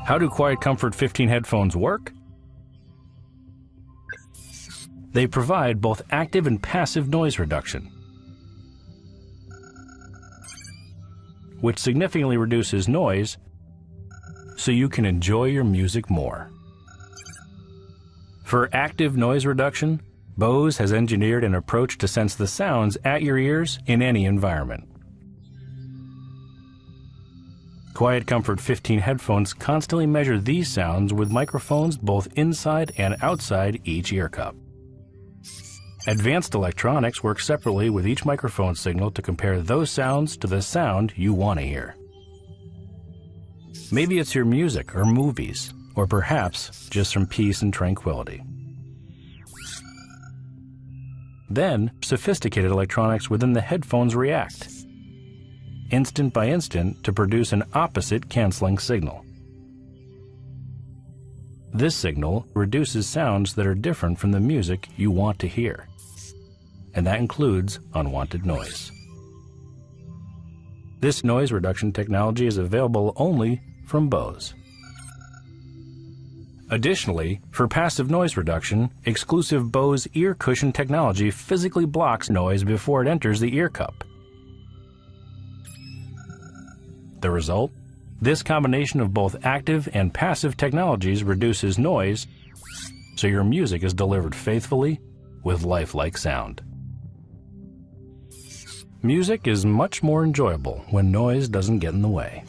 How do Quiet Comfort 15 headphones work? They provide both active and passive noise reduction, which significantly reduces noise so you can enjoy your music more. For active noise reduction, Bose has engineered an approach to sense the sounds at your ears in any environment. Quiet Comfort 15 headphones constantly measure these sounds with microphones both inside and outside each ear cup. Advanced electronics work separately with each microphone signal to compare those sounds to the sound you want to hear. Maybe it's your music or movies, or perhaps just some peace and tranquility. Then, sophisticated electronics within the headphones react, instant by instant, to produce an opposite canceling signal. This signal reduces sounds that are different from the music you want to hear, and that includes unwanted noise. This noise reduction technology is available only from Bose. Additionally, for passive noise reduction, exclusive Bose ear cushion technology physically blocks noise before it enters the ear cup. The result? This combination of both active and passive technologies reduces noise, so your music is delivered faithfully with lifelike sound. Music is much more enjoyable when noise doesn't get in the way.